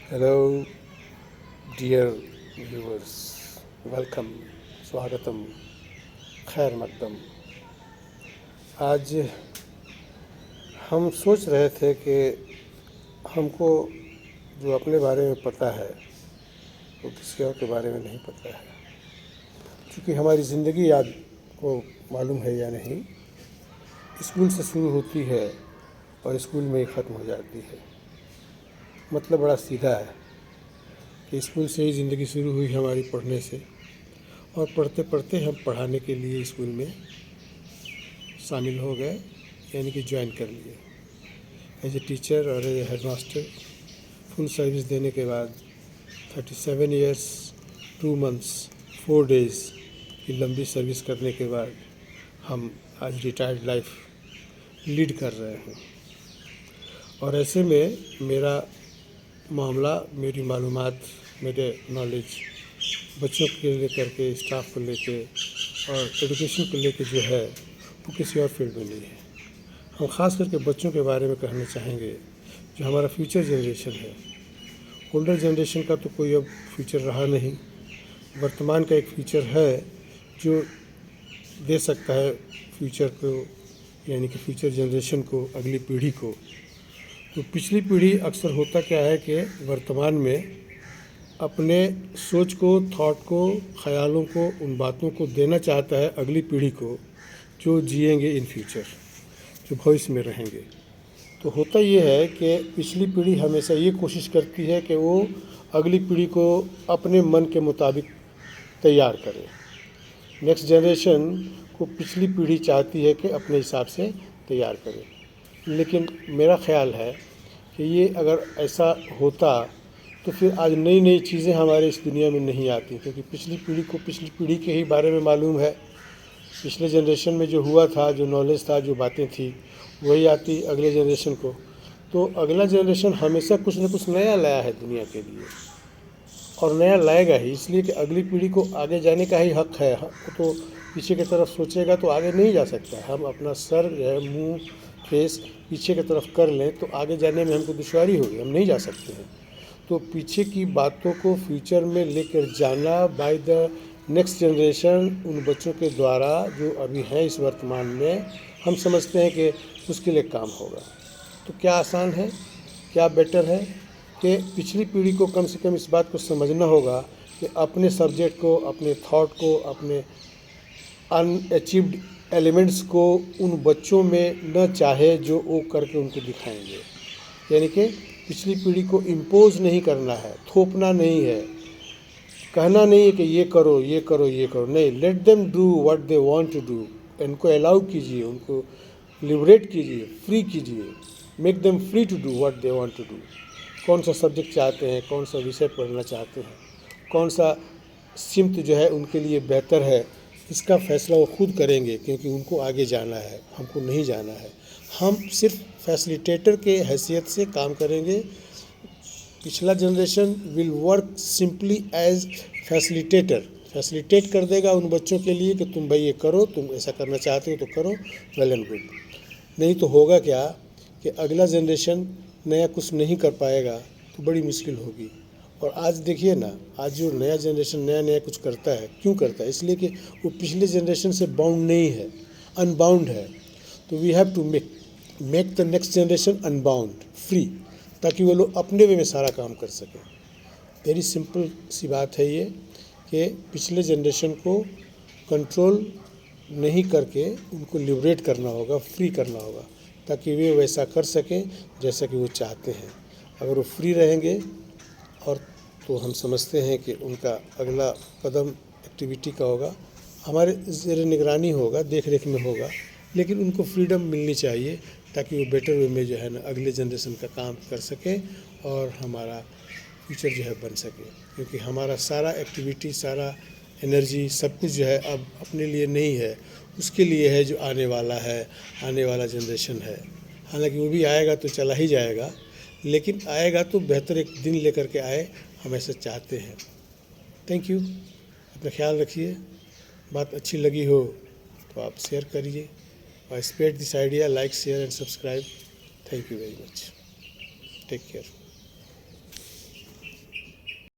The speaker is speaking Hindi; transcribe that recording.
हेलो डियर व्यूअर्स, वेलकम, स्वागतम, खैर मकदम। आज हम सोच रहे थे कि हमको जो अपने बारे में पता है वो किसी और के बारे में नहीं पता है, क्योंकि हमारी ज़िंदगी आपको मालूम है या नहीं, स्कूल से शुरू होती है और स्कूल में ही ख़त्म हो जाती है। मतलब बड़ा सीधा है कि स्कूल से ही ज़िंदगी शुरू हुई हमारी पढ़ने से, और पढ़ते पढ़ते हम पढ़ाने के लिए स्कूल में शामिल हो गए, यानी कि ज्वाइन कर लिए एज ए टीचर और as a headmaster. Full service देने के बाद 37 ईयर्स 2 मंथ्स 4 डेज़ की लंबी सर्विस करने के बाद हम आज रिटायर्ड लाइफ लीड कर रहे हैं। और ऐसे में मेरा मामला, मेरी मालूमात, मेरे नॉलेज बच्चों के लेकर के, स्टाफ को लेके और एजुकेशन को लेके जो है वो किसी और फील्ड में नहीं है। हम ख़ास करके बच्चों के बारे में कहना चाहेंगे, जो हमारा फ्यूचर जनरेशन है। ओल्डर जनरेशन का तो कोई अब फ्यूचर रहा नहीं, वर्तमान का एक फ्यूचर है जो दे सकता है फ्यूचर को, यानी कि फ्यूचर जनरेशन को, अगली पीढ़ी को। तो पिछली पीढ़ी अक्सर होता क्या है कि वर्तमान में अपने सोच को, थॉट को, ख़यालों को, उन बातों को देना चाहता है अगली पीढ़ी को जो जिएंगे इन फ्यूचर, जो भविष्य में रहेंगे। तो होता ये है कि पिछली पीढ़ी हमेशा ये कोशिश करती है कि वो अगली पीढ़ी को अपने मन के मुताबिक तैयार करे। नेक्स्ट जनरेशन को पिछली पीढ़ी चाहती है कि अपने हिसाब से तैयार करे। लेकिन मेरा ख़्याल है कि ये अगर ऐसा होता तो फिर आज नई नई चीज़ें हमारे इस दुनिया में नहीं आती, क्योंकि पिछली पीढ़ी को पिछली पीढ़ी के ही बारे में मालूम है। पिछले जनरेशन में जो हुआ था, जो नॉलेज था, जो बातें थी, वही आती अगले जनरेशन को। तो अगला जनरेशन हमेशा कुछ न कुछ नया लाया है दुनिया के लिए, और नया लाएगा ही, इसलिए कि अगली पीढ़ी को आगे जाने का ही हक़ है। तो पीछे की तरफ सोचेगा तो आगे नहीं जा सकता। हम अपना सर जो है, मुँह, फेस पीछे की तरफ कर लें तो आगे जाने में हमको दुश्वारी होगी, हम नहीं जा सकते हैं। तो पीछे की बातों को फ्यूचर में लेकर जाना बाय द नेक्स्ट जनरेशन, उन बच्चों के द्वारा जो अभी हैं इस वर्तमान में, हम समझते हैं कि उसके लिए काम होगा। तो क्या आसान है, क्या बेटर है कि पिछली पीढ़ी को कम से कम इस बात को समझना होगा कि अपने सब्जेक्ट को, अपने थॉट को, अपने अनअचीव्ड एलिमेंट्स को उन बच्चों में न चाहे जो वो करके उनको दिखाएंगे। यानी कि पिछली पीढ़ी को इम्पोज नहीं करना है, थोपना नहीं है, कहना नहीं है कि ये करो, ये करो, ये करो। नहीं, let them do what they want to do. इनको अलाउ कीजिए, उनको लिबरेट कीजिए, फ्री कीजिए, make them free to do what they want to do. कौन सा सब्जेक्ट चाहते हैं, कौन सा विषय पढ़ना चाहते हैं, कौन सा सिमत जो है उनके लिए बेहतर है, इसका फ़ैसला वो खुद करेंगे, क्योंकि उनको आगे जाना है, हमको नहीं जाना है। हम सिर्फ फैसिलिटेटर के हैसियत से काम करेंगे। पिछला generation will work simply as facilitator, facilitate कर देगा उन बच्चों के लिए कि तुम भाई ये करो, तुम ऐसा करना चाहते हो तो करो, वेल एंड गुड। नहीं तो होगा क्या कि अगला जनरेशन नया कुछ नहीं कर पाएगा तो बड़ी मुश्किल होगी। और आज देखिए ना, आज जो नया जनरेशन नया नया कुछ करता है, क्यों करता है? इसलिए कि वो पिछले जनरेशन से बाउंड नहीं है, अनबाउंड है। तो we have to make the next generation unbound, free, ताकि वो लोग अपने वे में सारा काम कर सकें। वेरी सिंपल सी बात है ये कि पिछले जनरेशन को कंट्रोल नहीं करके उनको लिबरेट करना होगा, फ्री करना होगा, ताकि वे वैसा कर सकें जैसा कि वो चाहते हैं। अगर वो फ्री रहेंगे और तो हम समझते हैं कि उनका अगला कदम एक्टिविटी का होगा, हमारे ज़ेर निगरानी होगा, देख रेख में होगा। लेकिन उनको फ्रीडम मिलनी चाहिए ताकि वो बेटर वे में जो है ना अगले जनरेशन का काम कर सके और हमारा फ्यूचर जो है बन सके। क्योंकि हमारा सारा एक्टिविटी, सारा एनर्जी, सब कुछ जो है अब अपने लिए नहीं है, उसके लिए है जो आने वाला है, आने वाला जनरेशन है। हालांकि वो भी आएगा तो चला ही जाएगा, लेकिन आएगा तो बेहतर एक दिन लेकर के आए, हम ऐसा चाहते हैं। थैंक यू, अपना ख्याल रखिए। बात अच्छी लगी हो तो आप शेयर करिए और spread this idea, like, share and subscribe. Thank you very much, take care.